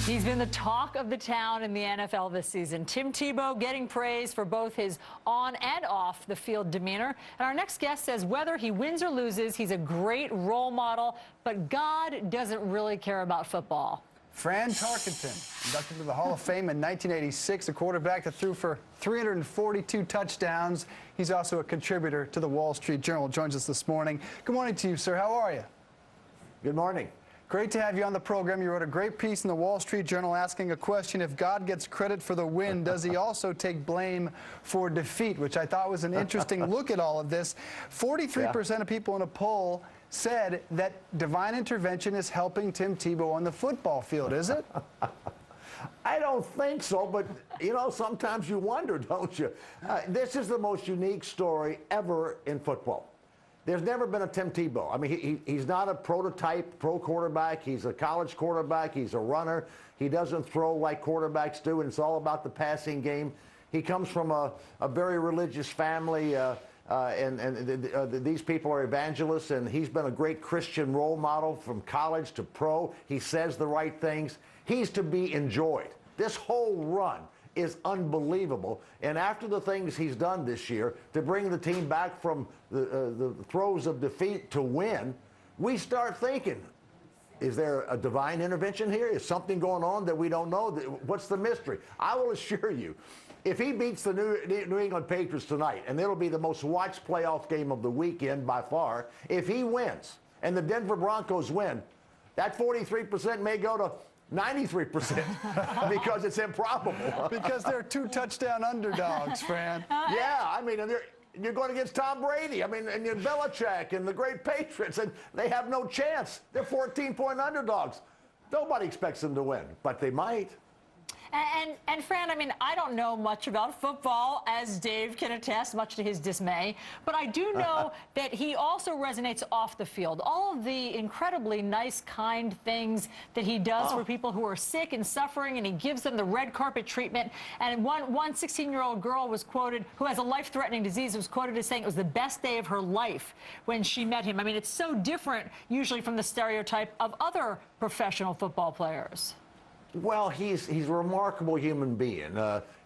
He's been the talk of the town in the NFL this season. Tim Tebow getting praise for both his on and off the field demeanor. And our next guest says whether he wins or loses, he's a great role model, but God doesn't really care about football. Fran Tarkenton, inducted to the Hall of Fame in 1986, a quarterback that threw for 342 touchdowns. He's also a contributor to the Wall Street Journal. Joins us this morning. Good morning to you, sir. How are you? Good morning. Great to have you on the program. You wrote a great piece in the Wall Street Journal asking a question: if God gets credit for the win, does he also take blame for defeat? Which I thought was an interesting look at all of this. 43% of people in a poll said that divine intervention is helping Tim Tebow on the football field. Is it? I don't think so, but, you know, sometimes you wonder, don't you? This is the most unique story ever in football. There's never been a Tim Tebow. I mean, he's not a prototype pro quarterback. He's a college quarterback. He's a runner. He doesn't throw like quarterbacks do, and it's all about the passing game. He comes from a very religious family, these people are evangelists, and he's been a great Christian role model from college to pro. He says the right things. He's to be enjoyed. This whole run is unbelievable, and after the things he's done this year to bring the team back from the throes of defeat to win, we start thinking, is there a divine intervention here? Is something going on that we don't know? What's the mystery? I will assure you, if he beats the New England Patriots tonight, and it'll be the most watched playoff game of the weekend by far, if he wins and the Denver Broncos win, that 43% may go to 93% because it's improbable. Because they're two touchdown underdogs, Fran. Yeah, I mean, you're going against Tom Brady. I mean, and you're Belichick and the great Patriots, and they have no chance. They're 14-point underdogs. Nobody expects them to win, but they might. And Fran, I mean, I don't know much about football, as Dave can attest, much to his dismay, but I do know that he also resonates off the field. All of the incredibly nice, kind things that he does for people who are sick and suffering, and he gives them the red carpet treatment. And one 16-year-old girl was quoted, who has a life-threatening disease, was quoted as saying it was the best day of her life when she met him. I mean, it's so different usually from the stereotype of other professional football players. Well, he's a remarkable human being.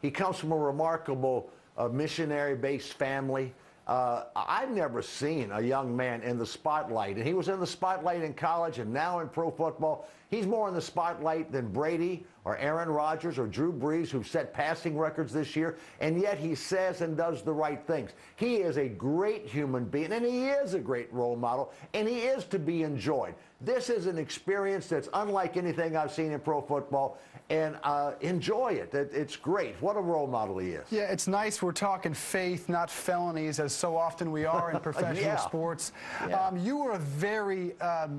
He comes from a remarkable missionary-based family. I've never seen a young man in the spotlight, and he was in the spotlight in college and now in pro football. He's more in the spotlight than Brady or Aaron Rodgers or Drew Brees, who've set passing records this year, and yet he says and does the right things. He is a great human being, and he is a great role model, and he is to be enjoyed. This is an experience that's unlike anything I've seen in pro football, and enjoy it. It's great. What a role model he is. Yeah, it's nice we're talking faith, not felonies, as so often we are in professional sports. Yeah. You were a very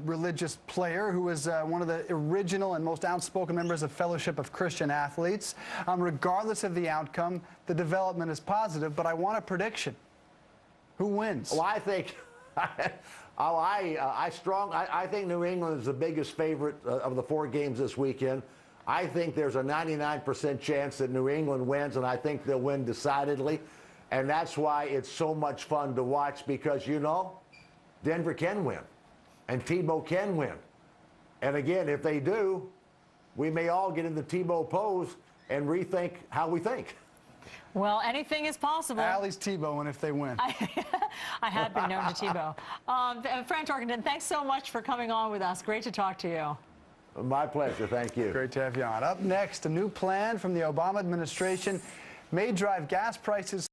religious player who was one of the original and most outspoken members of Fellowship of Christian Athletes. Regardless of the outcome, the development is positive, but I want a prediction. Who wins? Well, I think... I think New England is the biggest favorite of the 4 games this weekend. I think there's a 99% chance that New England wins, and I think they'll win decidedly. And that's why it's so much fun to watch, because, you know, Denver can win, and Tebow can win. And again, if they do, we may all get in the Tebow pose and rethink how we think. Well, anything is possible. Allie's Tebow, if they win. I have been known to Tebow. Fran Tarkenton, thanks so much for coming on with us. Great to talk to you. My pleasure. Thank you. Great to have you on. Up next, a new plan from the Obama administration may drive gas prices